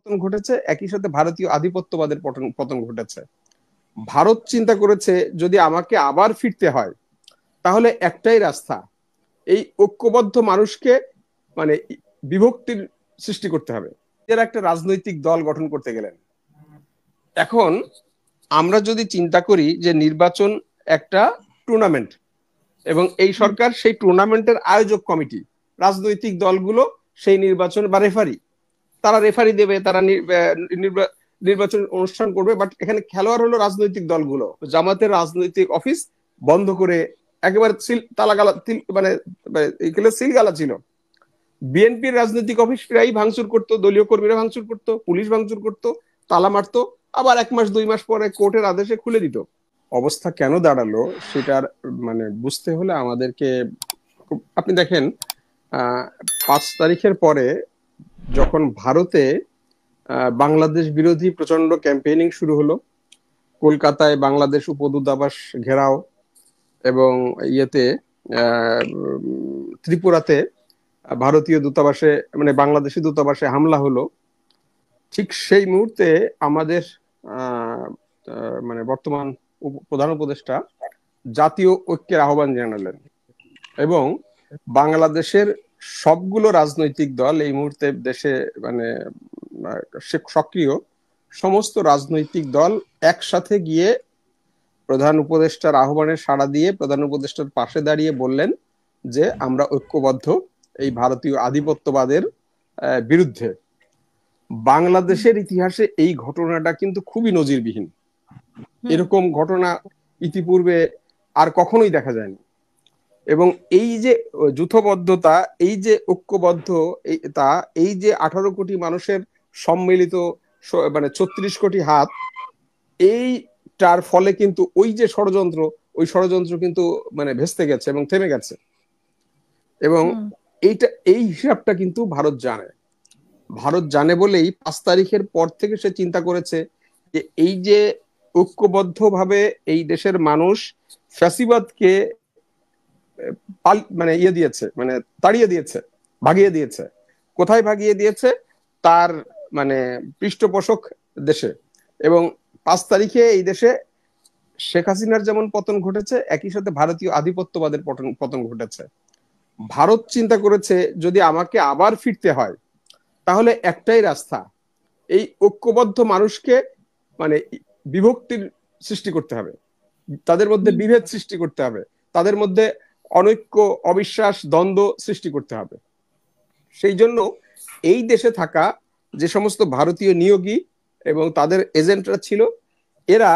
পতন ঘটেছে, একই সাথে ভারতীয় আধিপত্যবাদের পতন পতন ঘটেছে। ভারত চিন্তা করেছে যদি আমাকে আবার ফিরতে হয় তাহলে একটাই রাস্তা, এই ঐক্যবদ্ধ মানুষকে মানে বিভক্তির সৃষ্টি করতে হবে। এর একটা রাজনৈতিক দল গঠন করতে গেলেন। এখন আমরা যদি চিন্তা করি যে নির্বাচন একটা টুর্নামেন্ট এবং এই সরকার সেই টুর্নামেন্টের আয়োজক কমিটি, রাজনৈতিক দলগুলো সেই নির্বাচন বা রেফারি, তারা রেফারি দেবে, তারা নির্বাচন অনুষ্ঠান করবে। বাট এখানে খেলোয়াড় হলো রাজনৈতিক দলগুলো। জামাতের রাজনৈতিক অফিস বন্ধ করে একেবারে তালাগালা মানে সিলগালা ছিল। বিএনপির রাজনৈতিক অফিস প্রায় ভাঙচুর করতো, দলীয় কর্মীরা ভাঙচুর করতো, পুলিশ ভাঙচুর করতো, তালা মারতো, আবার 1 মাস 2 মাস পরে কোর্টের আদেশে খুলে দিত। অবস্থা কেন দাঁড়ালো সেটার মানে বুঝতে হলে আমাদেরকে, আপনি দেখেন 5 তারিখের পরে যখন ভারতে বাংলাদেশ বিরোধী প্রচন্ড ক্যাম্পেইনিং শুরু হলো, কলকাতায় বাংলাদেশ উপদূতাবাস ঘেরাও এবং ইয়েতে ত্রিপুরাতে ভারতীয় দূতাবাসে মানে বাংলাদেশি দূতাবাসে হামলা হলো, ঠিক সেই মুহূর্তে আমাদের মানে বর্তমান প্রধান উপদেষ্টা জাতীয় ঐক্যের আহ্বান জানালেন এবং বাংলাদেশের সবগুলো রাজনৈতিক দল এই মুহূর্তে দেশে মানে সক্রিয় সমস্ত রাজনৈতিক দল একসাথে গিয়ে প্রধান উপদেষ্টার আহ্বানে সাড়া দিয়ে প্রধান উপদেষ্টার পাশে দাঁড়িয়ে বললেন যে আমরা ঐক্যবদ্ধ এই ভারতীয় আধিপত্যবাদের বিরুদ্ধে। বাংলাদেশের ইতিহাসে এই ঘটনাটা কিন্তু খুবই নজিরবিহীন। এরকম ঘটনা ইতিপূর্বে আর কখনোই দেখা যায়নি। এবং এই যে যূথবদ্ধতা, এই যে ঐক্যবদ্ধ এই যে 18 কোটি মানুষের সম্মিলিত মানে 36 কোটি হাত, এইটার ফলে কিন্তু ওই যে ওই ষড়যন্ত্র কিন্তু মানে ভেস্তে গেছে এবং থেমে গেছে। এবং এই হিসাবটা কিন্তু ভারত জানে বলেই 5 তারিখের পর থেকে সে চিন্তা করেছে যে এই যে ঐক্যবদ্ধভাবে এই দেশের মানুষ ফ্যাসিবাদকে মানে দিয়েছে, মানে তাড়িয়ে দিয়েছে, ভাগিয়ে দিয়েছে। কোথায় ভাগিয়ে দিয়েছে? তার মানে পৃষ্ঠপোষক দেশে। এবং 5 তারিখে এই দেশে শেখ হাসিনার যেমন পতন ঘটেছে, একই সাথে ভারতীয় আধিপত্যবাদের পতন ঘটেছে। ভারত চিন্তা করেছে যদি আমাকে আবার ফিরতে হয় তাহলে একটাই রাস্তা, এই ঐক্যবদ্ধ মানুষকে মানে বিভক্তির সৃষ্টি করতে হবে, তাদের মধ্যে বিভেদ সৃষ্টি করতে হবে, তাদের মধ্যে অনৈক্য, অবিশ্বাস, দ্বন্দ্ব সৃষ্টি করতে হবে। সেই জন্য এই দেশে থাকা যে সমস্ত ভারতীয় নিয়োগী এবং তাদের এজেন্টরা ছিল, এরা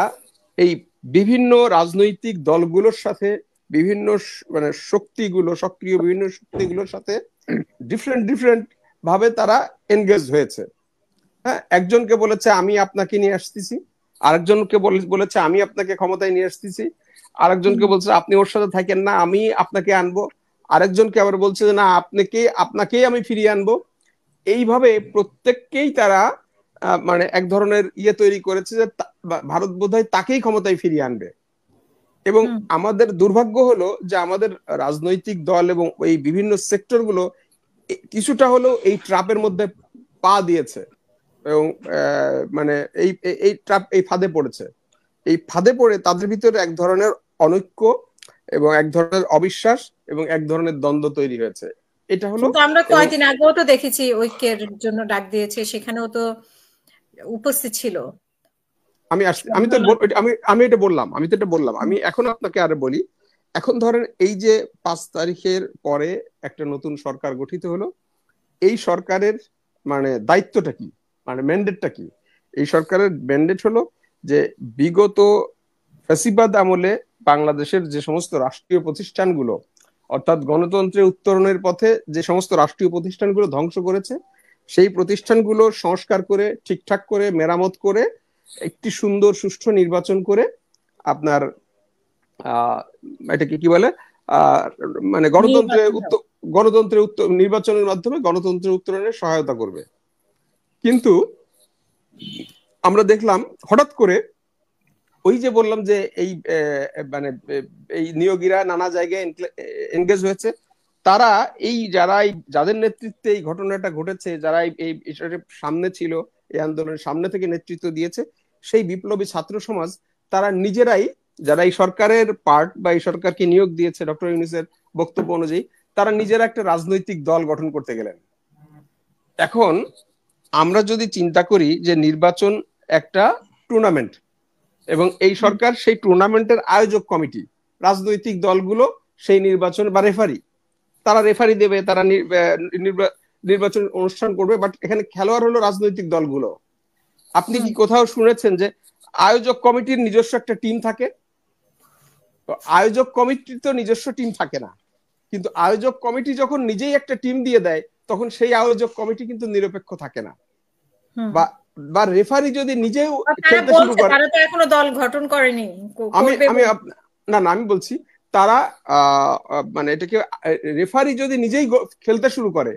এই বিভিন্ন রাজনৈতিক দলগুলোর সাথে বিভিন্ন মানে সক্রিয় বিভিন্ন শক্তিগুলোর সাথে ডিফারেন্ট ভাবে তারা এনগেজ হয়েছে। হ্যাঁ, একজনকে বলেছে আমি আপনাকে নিয়ে আসতেছি, আরেকজনকে বলেছে আমি আপনাকে ক্ষমতায় নিয়ে আসতেছি, আরেকজনকে বলছে আপনি ওর সাথে থাকেন না, আমি আপনাকে আনবো, আরেকজনকে আবার বলছে যে না আপনাকেই আমি ফিরিয়ে আনবো। এইভাবে প্রত্যেককেই তারা মানে এক ধরনের তৈরি করেছে যে ভারত বোধহয় তাকেই ক্ষমতায় ফিরিয়ে আনবে। এবং আমাদের দুর্ভাগ্য হলো যে আমাদের রাজনৈতিক দল এবং এই বিভিন্ন সেক্টর গুলো কিছুটা হলেও এই ট্র্যাপের মধ্যে পা দিয়েছে এবং মানে এই ফাঁদে পড়েছে। এই ফাঁদে পড়ে তাদের ভিতরে এক ধরনের অনৈক্য এবং এক ধরনের অবিশ্বাস এবং এক ধরনের দ্বন্দ্ব তৈরি হয়েছে। এটা হলো আমরা কয়েকদিন আগেও তো দেখেছি ঐক্যের জন্য ডাক দিয়েছে, সেখানেও তো উপস্থিত ছিল। আমি এটা বললাম। আমি এখন আপনাকে আরে বলি, এখন ধরেন এই যে 5 তারিখের পরে একটা নতুন সরকার গঠিত হলো, এই সরকারের মানে দায়িত্বটা কি, মানে ম্যান্ডেটটা কি? এই সরকারের ম্যান্ডেট হলো যে বিগত ফ্যাসিবাদ আমলে বাংলাদেশের যে সমস্ত রাষ্ট্রীয় প্রতিষ্ঠানগুলো, অর্থাৎ গণতন্ত্রের উত্তরণের পথে যে সমস্ত রাষ্ট্রীয় প্রতিষ্ঠানগুলো ধ্বংস করেছে, সেই প্রতিষ্ঠানগুলো সংস্কার করে ঠিকঠাক করে মেরামত করে একটি সুন্দর সুষ্ঠু নির্বাচন করে আপনার এটাকে কি বলে মানে গণতন্ত্রের নির্বাচনের মাধ্যমে গণতন্ত্রের উত্তরণের সহায়তা করবে। কিন্তু আমরা দেখলাম হঠাৎ করে ওই যে বললাম যে এই মানে এই নিয়োগীরা নানা জায়গায় এনগেজ হয়েছে, তারা যাদের নেতৃত্বে এই ঘটনাটা ঘটেছে, যারা এই সামনে ছিল এই আন্দোলনের সামনে থেকে নেতৃত্ব দিয়েছে, সেই বিপ্লবী ছাত্র সমাজ তারা নিজেরাই, যারা এই সরকারের পার্ট বা এই সরকারকে নিয়োগ দিয়েছে ডক্টর ইউনূসের বক্তব্য অনুযায়ী, তারা নিজেরা একটা রাজনৈতিক দল গঠন করতে গেলেন। এখন আমরা যদি চিন্তা করি যে নির্বাচন একটা টুর্নামেন্ট এবং এই সরকার সেই টুর্নামেন্টের আয়োজক কমিটি, রাজনৈতিক দলগুলো সেই নির্বাচন বা রেফারি, তারা রেফারি দেবে, তারা নির্বাচন অনুষ্ঠান করবে, বাট এখানে খেলোয়াড় হলো রাজনৈতিক দলগুলো। আপনি কি কোথাও শুনেছেন যে আয়োজক কমিটির নিজস্ব একটা টিম থাকে? তো আয়োজক কমিটির তো নিজস্ব টিম থাকে না, কিন্তু আয়োজক কমিটি যখন নিজেই একটা টিম দিয়ে দেয় তখন সেই আয়োজক কমিটি কিন্তু নিরপেক্ষ থাকে না। বা বা রেফারি যদি নিজেও খেলতে শুরু করে, তারা তো এখনো দল গঠন করেনি। আমি আমি না না আমি বলছি তারা মানে এটাকে রেফারি যদি নিজেই খেলতে শুরু করে,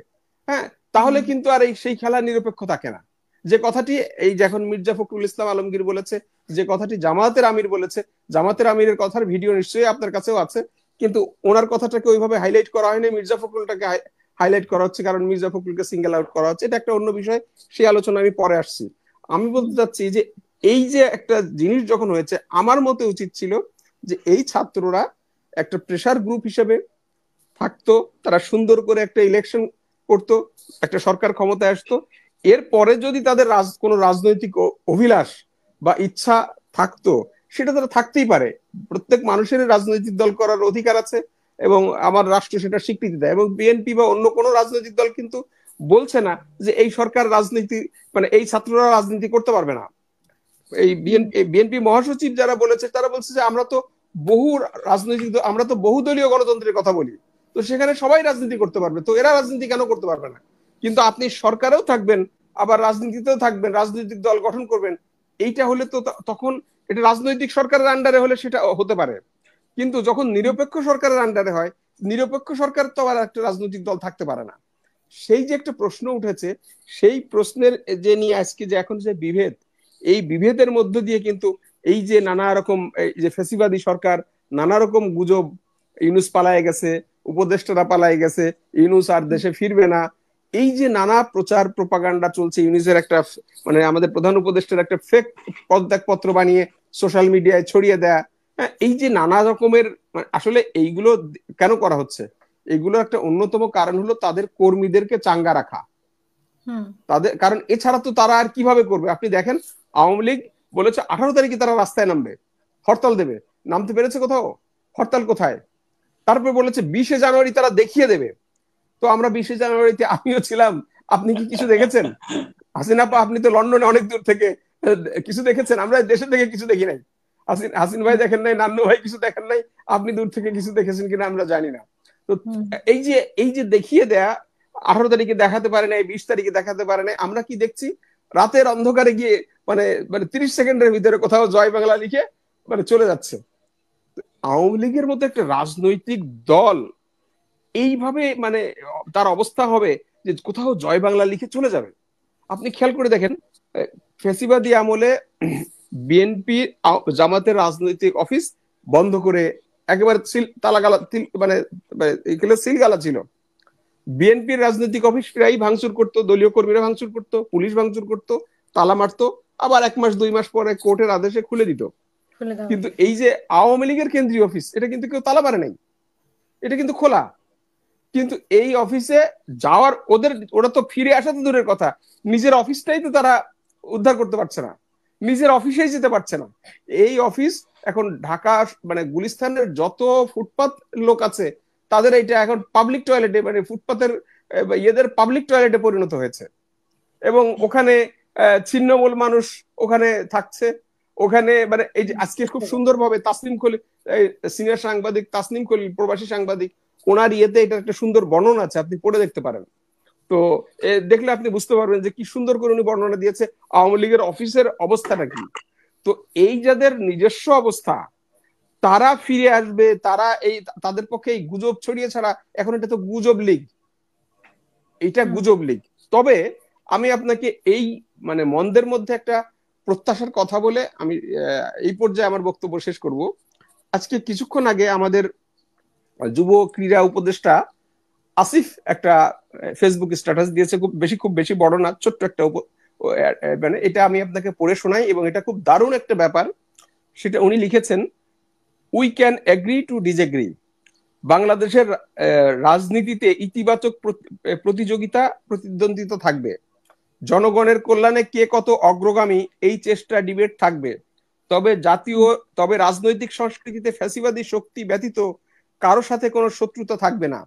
হ্যাঁ, তাহলে কিন্তু আর এই সেই খেলা নিরপেক্ষ থাকে না। যে কথাটি এই যে এখন মির্জা ফখরুল ইসলাম আলমগীর বলেছে, যে কথাটি জামায়াতের আমির বলেছে, জামায়াতের আমিরের কথার ভিডিও নিশ্চয়ই আপনার কাছেও আছে, কিন্তু ওনার কথাটাকে ওইভাবে হাইলাইট করা হয়নি, মির্জা ফখরুলটাকে হাইলাইট করা হচ্ছে, কারণ মির্জা ফখরুলকে সিঙ্গেল আউট করা হচ্ছে। এটা একটা অন্য বিষয়, সেই আলোচনা আমি পরে আসছি। আমি বলতে চাচ্ছি যে এই যে একটা জিনিস যখন হয়েছে, আমার মতে উচিত ছিল যে এই ছাত্ররা একটা প্রেসার গ্রুপ হিসেবে থাকতো, তারা সুন্দর করে একটা ইলেকশন করতো, একটা সরকার ক্ষমতায় আসতো। এরপরে যদি তাদের কোনো রাজনৈতিক অভিলাষ বা ইচ্ছা থাকতো, সেটা তারা থাকতেই পারে। প্রত্যেক মানুষের রাজনৈতিক দল করার অধিকার আছে এবং আমার রাষ্ট্র সেটা স্বীকৃতি দেয়। এবং বিএনপি বা অন্য কোনো রাজনৈতিক দল কিন্তু বলছে না যে এই সরকার রাজনীতি, মানে এই ছাত্ররা রাজনীতি করতে পারবে না। এই বিএনপি মহাসচিব যারা বলেছে, তারা বলছে যে আমরা তো বহু রাজনৈতিক, আমরা তো বহুদলীয় গণতন্ত্রের কথা বলি, তো সেখানে সবাই রাজনীতি করতে পারবে, তো এরা রাজনীতি কেন করতে পারবে না? কিন্তু আপনি সরকারেও থাকবেন, আবার রাজনীতিতেও থাকবেন, রাজনৈতিক দল গঠন করবেন, এইটা হলে তো তখন এটা রাজনৈতিক সরকারের আন্ডারে হলে সেটা হতে পারে। কিন্তু যখন নিরপেক্ষ সরকারের আন্ডারে হয়, নিরপেক্ষ সরকার তো আবার একটা রাজনৈতিক দল থাকতে পারে না। সেই যে একটা প্রশ্ন উঠেছে, সেই প্রশ্নের যে নিয়ে আজকে যে এখন যে বিভেদ, এই বিভেদের মধ্য দিয়ে কিন্তু এই যে নানা রকম এই যে ফ্যাসিবাদী সরকার, নানা রকম গুজব, ইউনূস পালায় গেছে, উপদেষ্টারা পালায় গেছে, ইউনূস আর দেশে ফিরবে না, এই যে নানা প্রচার প্রপাগান্ডা চলছে, ইউনূসের একটা মানে আমাদের প্রধান উপদেষ্টার একটা ফেক পদত্যাগপত্র বানিয়ে সোশ্যাল মিডিয়ায় ছড়িয়ে দেয়া, এই যে নানা রকমের, আসলে এইগুলো কেন করা হচ্ছে? এগুলো একটা অন্যতম কারণ হলো তাদের কর্মীদেরকে চাঙ্গা রাখা। তাদের কারণ এছাড়া তো তারা আর কিভাবে করবে? আপনি দেখেন, আওয়ামী লীগ বলেছে 18 তারিখে তারা রাস্তায় নামবে, হরতাল দেবে, নামতে পেরেছে কোথাও? হরতাল কোথায়? তারপরে বলেছে 20শে জানুয়ারি তারা দেখিয়ে দেবে। তো আমরা 20শে জানুয়ারিতে আমিও ছিলাম, আপনি কি কিছু দেখেছেন? হাসিনা আপা, আপনি তো লন্ডনে অনেক দূর থেকে কিছু দেখেছেন? আমরা দেশে থেকে কিছু দেখি নাই। হাসিন ভাই দেখেন নাই, নান্নু ভাই কিছু দেখেন নাই, আপনি দূর থেকে কিছু দেখেছেন কিনা আমরা জানি না। তো এই যে দেখিয়ে দেয়া, 18 তারিখে দেখাতে পারে নাই, 20 তারিখে দেখাতে পারে নাই, আমরা কি দেখছি? রাতের অন্ধকারে গিয়ে মানে মানে 30 সেকেন্ডের ভিতরে কোথাও জয় বাংলা লিখে মানে চলে যাচ্ছে। আওয়ামী লীগের মতো একটা রাজনৈতিক দল এইভাবে মানে তার অবস্থা হবে যে কোথাও জয় বাংলা লিখে চলে যাবে। আপনি খেয়াল করে দেখেন, ফ্যাসিবাদী আমলে বিএনপি জামাতের রাজনৈতিক অফিস বন্ধ করে একেবারে তালাগালা মানে সিলগালা ছিল। বিএনপির রাজনৈতিক অফিস প্রায় ভাঙচুর করতো, দলীয় কর্মীরা ভাঙচুর করতো, পুলিশ ভাঙচুর করতো, তালা মারতো, আবার 1 মাস 2 মাস পরে কোর্টের আদেশে খুলে দিত। কিন্তু এই যে আওয়ামী লীগের কেন্দ্রীয় অফিস, এটা কিন্তু কেউ তালা মারে নাই, এটা কিন্তু খোলা। কিন্তু এই অফিসে যাওয়ার ওরা তো ফিরে আসা তো দূরের কথা, নিজের অফিসটাই তো তারা উদ্ধার করতে পারছে না, নিজের অফিসেই যেতে পারছে না। এই অফিস এখন ঢাকা মানে গুলিস্তানের যত ফুটপাত লোক আছে তাদের এইটা এখন পাবলিক টয়লেটে, মানে ফুটপাতের ইয়েদের পাবলিক টয়লেটে পরিণত হয়েছে। এবং ওখানে ছিন্নমূল মানুষ ওখানে থাকছে। ওখানে মানে এই যে আজকে খুব সুন্দরভাবে তাসনিম খলিল, সিনিয়র সাংবাদিক তাসনিম খলিল, প্রবাসী সাংবাদিক, ওনার ইয়েতে এটা একটা সুন্দর বর্ণনা আছে, আপনি পড়ে দেখতে পারেন। তো দেখলে আপনি বুঝতে পারবেন যে কি সুন্দর করে উনি বর্ণনা দিয়েছে আওয়ামী লীগের অফিসের অবস্থাটা কি। তো এই যাদের নিজস্ব অবস্থা, তারা ফিরে আসবে, তারা এই তাদের পক্ষে এই গুজব ছড়িয়ে ছাড়া, এখন এটা তো গুজব লীগ, এটা গুজব লীগ। তবে আমি আপনাকে এই মানে মন্দের মধ্যে একটা প্রত্যাশার কথা বলে আমি এই পর্যায়ে আমার বক্তব্য শেষ করব। আজকে কিছুক্ষণ আগে আমাদের যুব ক্রীড়া উপদেষ্টা আসিফ একটা ফেসবুক স্ট্যাটাস দিয়েছে, খুব বেশি বড় না, ছোট্ট একটা মানে এটা আমি আপনাকে পড়ে শোনাই, এবং এটা খুব দারুণ একটা ব্যাপার। সেটা উনি লিখেছেন, we can agree to disagree. বাংলাদেশের রাজনীতিতে ইতিবাচক প্রতিযোগিতা, প্রতিদ্বন্দ্বিতা থাকবে। জনগণের কল্যাণে কে কত অগ্রগামী এই চেষ্টা, ডিবেট থাকবে। তবে রাজনৈতিক সংস্কৃতিতে ফ্যাসিবাদী শক্তি ব্যতীত কারো সাথে কোনো শত্রুতা থাকবে না।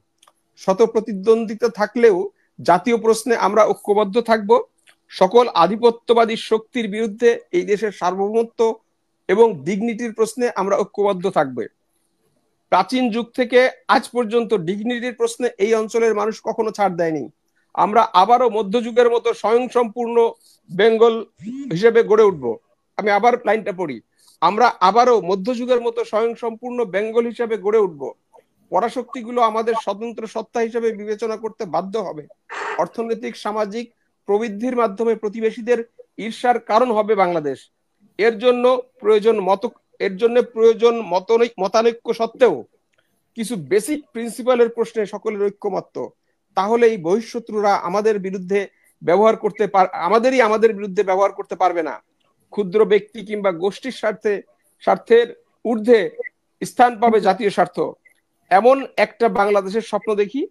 শত প্রতিদ্বন্দ্বিতা থাকলেও জাতীয় প্রশ্নে আমরা ঐক্যবদ্ধ থাকব। সকল আধিপত্যবাদী শক্তির বিরুদ্ধে এই দেশের সার্বভৌমত্ব এবং ডিগনিটির প্রশ্নে আমরা ঐক্যবদ্ধ থাকবে। প্রাচীন যুগ থেকে আজ পর্যন্ত ডিগনিটির প্রশ্নে এই অঞ্চলের মানুষ কখনো ছাড় দেয়নি। আমরা আবারও মধ্যযুগের মতো স্বয়ংসম্পূর্ণ বেঙ্গল হিসেবে গড়ে উঠব। আমি আবার লাইনটা পড়ি, আমরা আবারও মধ্যযুগের মতো স্বয়ংসম্পূর্ণ বেঙ্গল হিসেবে গড়ে উঠব। পরাশক্তিগুলো আমাদের স্বতন্ত্র সত্তা হিসেবে বিবেচনা করতে বাধ্য হবে। অর্থনৈতিক সামাজিক প্রবৃদ্ধির মাধ্যমে প্রতিবেশীদের ঈর্ষার কারণ হবে বাংলাদেশ। এর জন্য প্রয়োজন মতানৈক্য সত্ত্বেও কিছু বেসিক প্রিন্সিপালের প্রশ্নে সকলের ঐক্যমত্য। তাহলে এই বহিঃশত্রুরা আমাদের বিরুদ্ধে ব্যবহার করতে পারবে না। ক্ষুদ্র ব্যক্তি কিংবা গোষ্ঠীর স্বার্থের ঊর্ধ্বে স্থান পাবে জাতীয় স্বার্থ। এমন একটা বাংলাদেশের স্বপ্ন দেখি।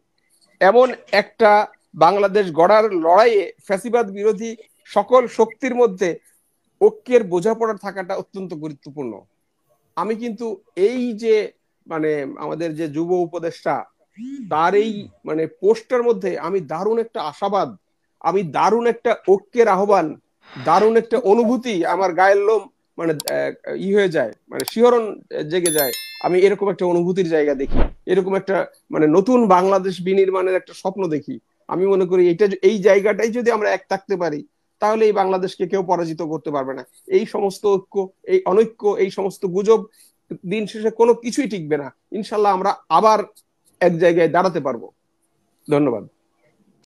এমন একটা বাংলাদেশ গড়ার লড়াইয়ে ফ্যাসিবাদ বিরোধী সকল শক্তির মধ্যে ঐক্যের বোঝাপড়া থাকাটা অত্যন্ত গুরুত্বপূর্ণ। আমি কিন্তু এই যে মানে আমাদের যে যুব উপদেষ্টা, তার এই মানে পোস্টের মধ্যে আমি দারুণ একটা আশাবাদ, আমি দারুণ একটা ঐক্যের আহ্বান, দারুণ একটা অনুভূতি, আমার গায়ের লোম মানে হয়ে যায়, মানে শিহরণ জেগে যায়। আমি এরকম একটা অনুভূতির জায়গা দেখি, এরকম একটা মানে নতুন বাংলাদেশ বিনির্মাণের একটা স্বপ্ন দেখি। আমি মনে করি এই জায়গাটাই যদি আমরা এক থাকতে পারি, তাহলে এই বাংলাদেশকে কেউ পরাজিত করতে পারবে না। এই সমস্ত ঐক্য, এই অনৈক্য, এই সমস্ত গুজব, দিন শেষে কোনো কিছুই টিকবে না। ইনশাল্লাহ আমরা আবার এক জায়গায় দাঁড়াতে পারবো। ধন্যবাদ।